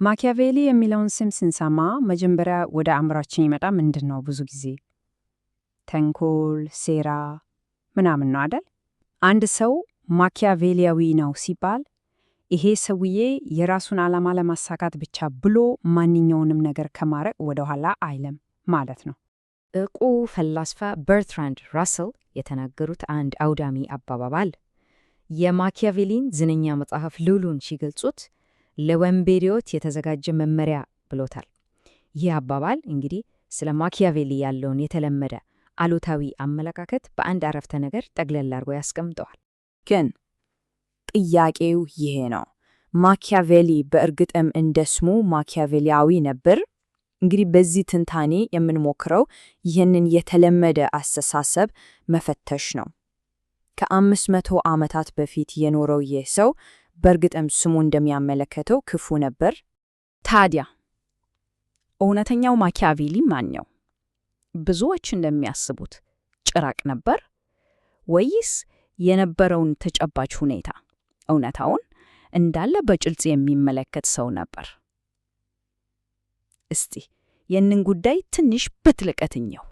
ማኪያቬሊ የሚለውን ስም ስንሰማ መጀመሪያ ወደ አእምሯችን ይመጣ ምንድነው? ብዙ ጊዜ ተንኮል፣ ሴራ ምናምን ነው አይደል? አንድ ሰው ማኪያቬሊያዊ ነው ሲባል ይሄ ሰውዬ የራሱን ዓላማ ለማሳካት ብቻ ብሎ ማንኛውንም ነገር ከማድረግ ወደ ኋላ አይለም ማለት ነው። ዕውቁ ፈላስፋ በርትራንድ ራስል የተናገሩት አንድ አውዳሚ አባባል የማኪያቬሊን ዝነኛ መጽሐፍ ሉሉን ሲገልጹት ለወንበዴዎች የተዘጋጀ መመሪያ ብሎታል። ይህ አባባል እንግዲህ ስለ ማኪያቬሊ ያለውን የተለመደ አሉታዊ አመለካከት በአንድ አረፍተ ነገር ጠቅለል አድርጎ ያስቀምጠዋል። ግን ጥያቄው ይሄ ነው፣ ማኪያቬሊ በእርግጥም እንደ ስሙ ማኪያቬሊያዊ ነበር? እንግዲህ በዚህ ትንታኔ የምንሞክረው ይህንን የተለመደ አስተሳሰብ መፈተሽ ነው። ከ500 ዓመታት በፊት የኖረው ይህ ሰው በእርግጥም ስሙ እንደሚያመለክተው ክፉ ነበር? ታዲያ እውነተኛው ማኪያቬሊ ማን ነው? ብዙዎች እንደሚያስቡት ጭራቅ ነበር ወይስ የነበረውን ተጨባጭ ሁኔታ እውነታውን እንዳለ በግልጽ የሚመለከት ሰው ነበር? እስቲ ይህንን ጉዳይ ትንሽ በጥልቀት እንየው።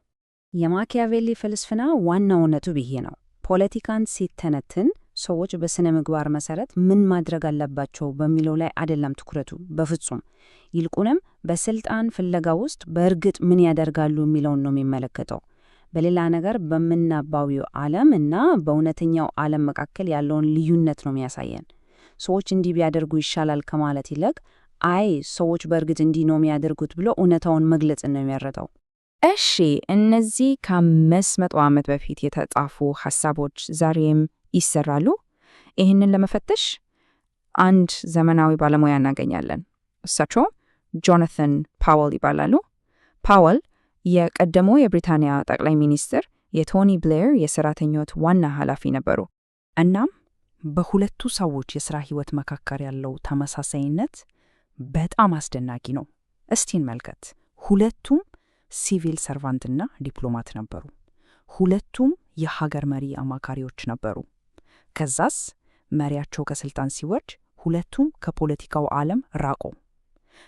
የማኪያቬሊ ፍልስፍና ዋናው ነጥብ ይሄ ነው። ፖለቲካን ሲተነትን ሰዎች በስነ ምግባር መሰረት ምን ማድረግ አለባቸው በሚለው ላይ አይደለም ትኩረቱ፣ በፍጹም። ይልቁንም በስልጣን ፍለጋ ውስጥ በእርግጥ ምን ያደርጋሉ የሚለውን ነው የሚመለከተው። በሌላ ነገር በምናባዊው ዓለም እና በእውነተኛው ዓለም መካከል ያለውን ልዩነት ነው የሚያሳየን። ሰዎች እንዲህ ቢያደርጉ ይሻላል ከማለት ይልቅ አይ ሰዎች በእርግጥ እንዲህ ነው የሚያደርጉት ብሎ እውነታውን መግለጽ ነው የሚያረተው። እሺ፣ እነዚህ ከ500 ዓመት በፊት የተጻፉ ሐሳቦች ዛሬም ይሰራሉ? ይህንን ለመፈተሽ አንድ ዘመናዊ ባለሙያ እናገኛለን። እሳቸው ጆናታን ፓወል ይባላሉ። ፓወል የቀደመው የብሪታንያ ጠቅላይ ሚኒስትር የቶኒ ብሌር የሰራተኞች ዋና ኃላፊ ነበሩ። እናም በሁለቱ ሰዎች የሥራ ሕይወት መካከል ያለው ተመሳሳይነት በጣም አስደናቂ ነው። እስቲ እንመልከት። ሁለቱም ሲቪል ሰርቫንትና ዲፕሎማት ነበሩ። ሁለቱም የሀገር መሪ አማካሪዎች ነበሩ። ከዛስ መሪያቸው ከስልጣን ሲወርድ ሁለቱም ከፖለቲካው ዓለም ራቁ።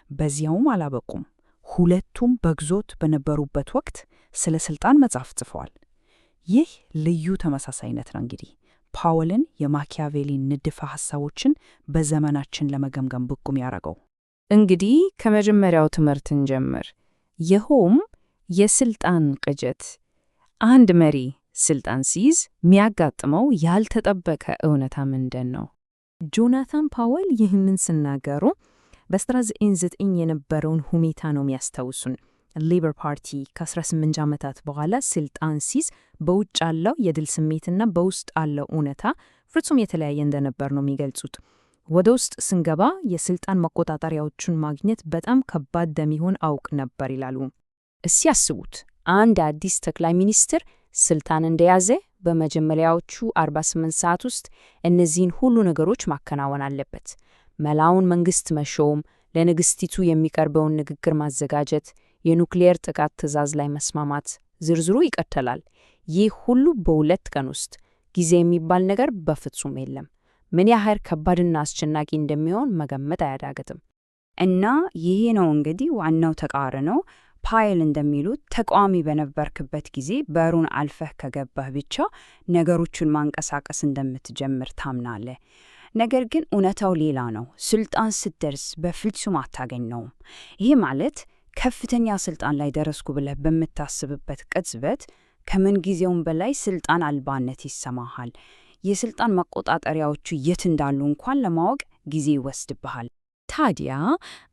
በዚያውም አላበቁም። ሁለቱም በግዞት በነበሩበት ወቅት ስለ ስልጣን መጽሐፍ ጽፈዋል። ይህ ልዩ ተመሳሳይነት ነው እንግዲህ ፓወልን የማኪያቬሊ ንድፈ ሐሳቦችን በዘመናችን ለመገምገም ብቁም ያደረገው። እንግዲህ ከመጀመሪያው ትምህርት እንጀምር። ይኸውም የስልጣን ቅጀት። አንድ መሪ ስልጣን ሲይዝ የሚያጋጥመው ያልተጠበቀ እውነታ ምንድን ነው? ጆናታን ፓወል ይህንን ሲናገሩ በ1909 የነበረውን ሁኔታ ነው የሚያስታውሱን። ሌበር ፓርቲ ከ18 ዓመታት በኋላ ስልጣን ሲይዝ በውጭ ያለው የድል ስሜትና በውስጥ ያለው እውነታ ፍጹም የተለያየ እንደነበር ነው የሚገልጹት። ወደ ውስጥ ስንገባ የስልጣን መቆጣጠሪያዎቹን ማግኘት በጣም ከባድ እንደሚሆን አውቅ ነበር ይላሉ። እስኪ ያስቡት፣ አንድ አዲስ ጠቅላይ ሚኒስትር ስልጣን እንደያዘ በመጀመሪያዎቹ 48 ሰዓት ውስጥ እነዚህን ሁሉ ነገሮች ማከናወን አለበት። መላውን መንግስት መሾም፣ ለንግስቲቱ የሚቀርበውን ንግግር ማዘጋጀት፣ የኑክሌር ጥቃት ትዕዛዝ ላይ መስማማት፣ ዝርዝሩ ይቀጥላል። ይህ ሁሉ በ2 ቀን ውስጥ። ጊዜ የሚባል ነገር በፍጹም የለም። ምን ያህል ከባድና አስጨናቂ እንደሚሆን መገመት አያዳግትም። እና ይሄ ነው እንግዲህ ዋናው ተቃርኖ። ፓወል እንደሚሉት ተቃዋሚ በነበርክበት ጊዜ በሩን አልፈህ ከገባህ ብቻ ነገሮችን ማንቀሳቀስ እንደምትጀምር ታምናለህ። ነገር ግን እውነታው ሌላ ነው። ስልጣን ስትደርስ በፍጹም አታገኘውም። ይህ ማለት ከፍተኛ ስልጣን ላይ ደረስኩ ብለህ በምታስብበት ቅጽበት ከምንጊዜውም በላይ ስልጣን አልባነት ይሰማሃል። የስልጣን መቆጣጠሪያዎቹ የት እንዳሉ እንኳን ለማወቅ ጊዜ ይወስድብሃል። ታዲያ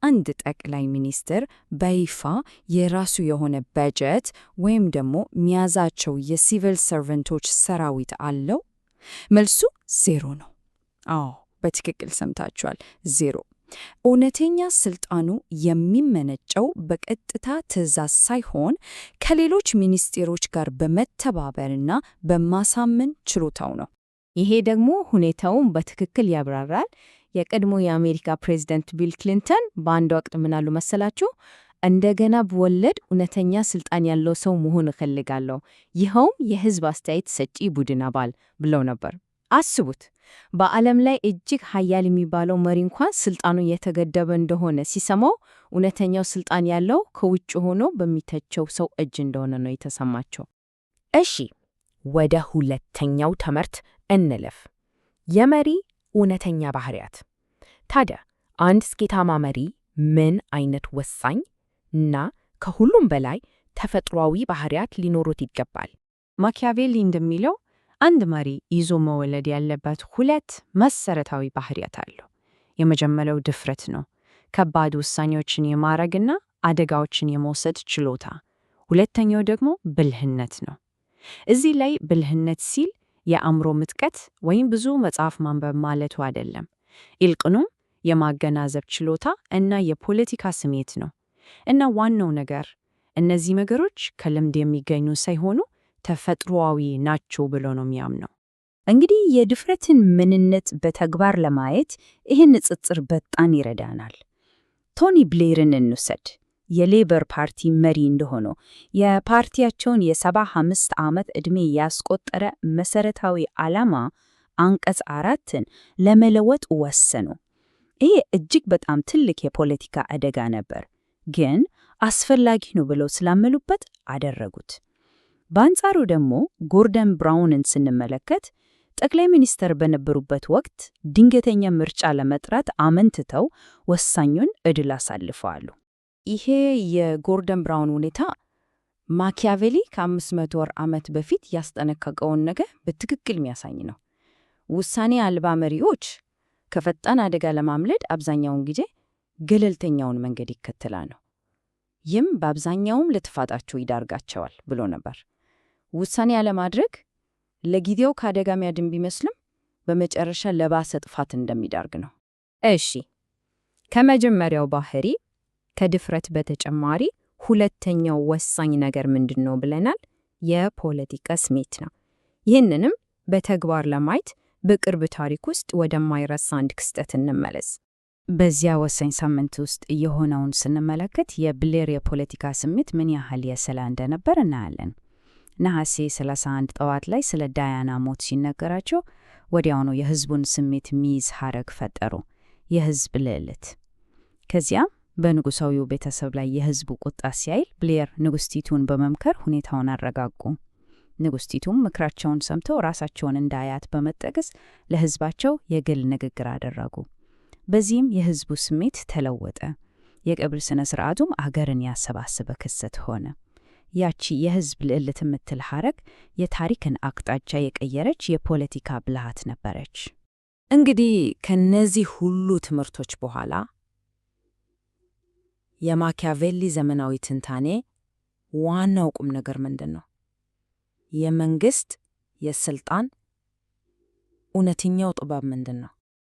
አንድ ጠቅላይ ሚኒስትር በይፋ የራሱ የሆነ በጀት ወይም ደግሞ ሚያዛቸው የሲቪል ሰርቨንቶች ሰራዊት አለው? መልሱ ዜሮ ነው። አዎ፣ በትክክል ሰምታችኋል፣ ዜሮ። እውነተኛ ስልጣኑ የሚመነጨው በቀጥታ ትዕዛዝ ሳይሆን ከሌሎች ሚኒስቴሮች ጋር በመተባበርና በማሳመን ችሎታው ነው። ይሄ ደግሞ ሁኔታውን በትክክል ያብራራል። የቀድሞ የአሜሪካ ፕሬዝዳንት ቢል ክሊንተን በአንድ ወቅት ምን አሉ መሰላችሁ? እንደገና ብወለድ እውነተኛ ስልጣን ያለው ሰው መሆን እፈልጋለሁ፣ ይኸውም የህዝብ አስተያየት ሰጪ ቡድን አባል ብለው ነበር። አስቡት፣ በዓለም ላይ እጅግ ኃያል የሚባለው መሪ እንኳን ስልጣኑ የተገደበ እንደሆነ ሲሰማው እውነተኛው ስልጣን ያለው ከውጭ ሆኖ በሚተቸው ሰው እጅ እንደሆነ ነው የተሰማቸው። እሺ፣ ወደ ሁለተኛው ትምህርት እንለፍ። የመሪ እውነተኛ ባህሪያት። ታዲያ አንድ ስኬታማ መሪ ምን አይነት ወሳኝ እና ከሁሉም በላይ ተፈጥሯዊ ባህሪያት ሊኖሩት ይገባል? ማኪያቬሊ እንደሚለው አንድ መሪ ይዞ መወለድ ያለበት 2 መሰረታዊ ባህሪያት አለው። የመጀመሪያው ድፍረት ነው፣ ከባድ ውሳኔዎችን የማድረግና አደጋዎችን የመውሰድ ችሎታ። ሁለተኛው ደግሞ ብልህነት ነው። እዚህ ላይ ብልህነት ሲል የአእምሮ ምጥቀት ወይም ብዙ መጽሐፍ ማንበብ ማለቱ አይደለም። ይልቁንም የማገናዘብ ችሎታ እና የፖለቲካ ስሜት ነው። እና ዋናው ነገር እነዚህ ነገሮች ከልምድ የሚገኙ ሳይሆኑ ተፈጥሯዊ ናቸው ብሎ ነው የሚያምነው። እንግዲህ የድፍረትን ምንነት በተግባር ለማየት ይህን ንጽጽር በጣም ይረዳናል። ቶኒ ብሌርን እንውሰድ። የሌበር ፓርቲ መሪ እንደሆነው የፓርቲያቸውን የ75 ዓመት ዕድሜ ያስቆጠረ መሰረታዊ ዓላማ አንቀጽ 4ን ለመለወጥ ወሰኑ። ይህ እጅግ በጣም ትልቅ የፖለቲካ አደጋ ነበር፣ ግን አስፈላጊ ነው ብለው ስላመኑበት አደረጉት። በአንጻሩ ደግሞ ጎርደን ብራውንን ስንመለከት ጠቅላይ ሚኒስትር በነበሩበት ወቅት ድንገተኛ ምርጫ ለመጥራት አመንትተው ወሳኙን ዕድል አሳልፈዋል። ይሄ የጎርደን ብራውን ሁኔታ ማኪያቬሊ ከ500 ዓመት በፊት ያስጠነቀቀውን ነገር በትክክል የሚያሳይ ነው። ውሳኔ አልባ መሪዎች ከፈጣን አደጋ ለማምለጥ አብዛኛውን ጊዜ ገለልተኛውን መንገድ ይከተላሉ። ይህም በአብዛኛውም ለጥፋታቸው ይዳርጋቸዋል ብሎ ነበር። ውሳኔ ያለማድረግ ለጊዜው ከአደጋ የሚያድን ቢመስልም በመጨረሻ ለባሰ ጥፋት እንደሚዳርግ ነው። እሺ፣ ከመጀመሪያው ባህሪ ከድፍረት በተጨማሪ ሁለተኛው ወሳኝ ነገር ምንድነው ብለናል? የፖለቲካ ስሜት ነው። ይህንንም በተግባር ለማየት በቅርብ ታሪክ ውስጥ ወደማይረሳ አንድ ክስተት እንመለስ። በዚያ ወሳኝ ሳምንት ውስጥ የሆነውን ስንመለከት የብሌር የፖለቲካ ስሜት ምን ያህል የሰላ እንደነበር እናያለን። ነሐሴ 31 ጠዋት ላይ ስለ ዳያና ሞት ሲነገራቸው ወዲያውኑ የህዝቡን ስሜት የሚይዝ ሐረግ ፈጠሩ፣ የህዝብ ልዕልት። ከዚያም በንጉሳዊው ቤተሰብ ላይ የህዝቡ ቁጣ ሲያይል ብሌር ንጉስቲቱን በመምከር ሁኔታውን አረጋጉ። ንጉስቲቱም ምክራቸውን ሰምተው ራሳቸውን እንደ አያት በመጠቀስ ለህዝባቸው የግል ንግግር አደረጉ። በዚህም የህዝቡ ስሜት ተለወጠ። የቀብር ስነ ስርዓቱም አገርን ያሰባሰበ ክስተት ሆነ። ያቺ የህዝብ ልዕልት የምትል ሐረግ የታሪክን አቅጣጫ የቀየረች የፖለቲካ ብልሃት ነበረች። እንግዲህ ከነዚህ ሁሉ ትምህርቶች በኋላ የማኪያቬሊ ዘመናዊ ትንታኔ ዋናው ቁም ነገር ምንድን ነው? የመንግስት የስልጣን እውነተኛው ጥበብ ምንድን ነው?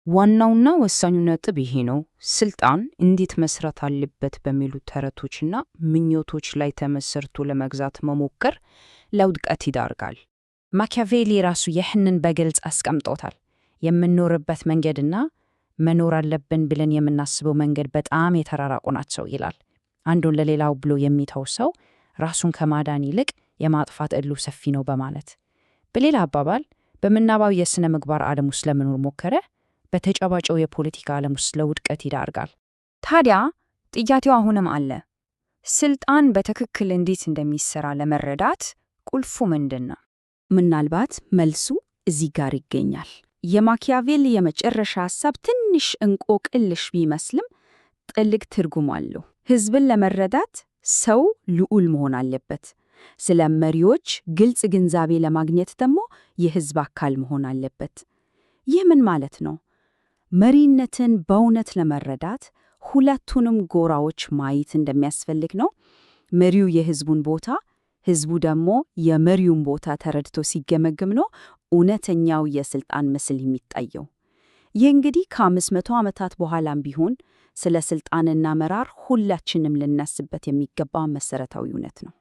ዋናውና ወሳኙ ነጥብ ይሄ ነው። ስልጣን እንዴት መስራት አለበት በሚሉ ተረቶችና ምኞቶች ላይ ተመሰርቶ ለመግዛት መሞከር ለውድቀት ይዳርጋል። ማኪያቬሊ ራሱ ይህንን በግልጽ አስቀምጦታል። የምንኖርበት መንገድና መኖር አለብን ብለን የምናስበው መንገድ በጣም የተራራቁ ናቸው ይላል። አንዱን ለሌላው ብሎ የሚተው ሰው ራሱን ከማዳን ይልቅ የማጥፋት ዕድሉ ሰፊ ነው በማለት። በሌላ አባባል በምናባው የሥነ ምግባር ዓለም ውስጥ ለመኖር ሞከረ በተጨባጨው የፖለቲካ ዓለም ውስጥ ለውድቀት ይዳርጋል። ታዲያ ጥያቄው አሁንም አለ። ስልጣን በትክክል እንዴት እንደሚሰራ ለመረዳት ቁልፉ ምንድን ነው? ምናልባት መልሱ እዚህ ጋር ይገኛል። የማኪያቬሊ የመጨረሻ ሐሳብ ትንሽ እንቆቅልሽ ቢመስልም ጥልቅ ትርጉም አለው። ሕዝብን ለመረዳት ሰው ልዑል መሆን አለበት። ስለ መሪዎች ግልጽ ግንዛቤ ለማግኘት ደግሞ የሕዝብ አካል መሆን አለበት። ይህ ምን ማለት ነው? መሪነትን በእውነት ለመረዳት ሁለቱንም ጎራዎች ማየት እንደሚያስፈልግ ነው። መሪው የሕዝቡን ቦታ፣ ሕዝቡ ደግሞ የመሪውን ቦታ ተረድቶ ሲገመግም ነው እውነተኛው የስልጣን ምስል የሚታየው። ይህ እንግዲህ ከ500 ዓመታት በኋላም ቢሆን ስለ ስልጣንና መራር ሁላችንም ልናስበት የሚገባ መሰረታዊ እውነት ነው።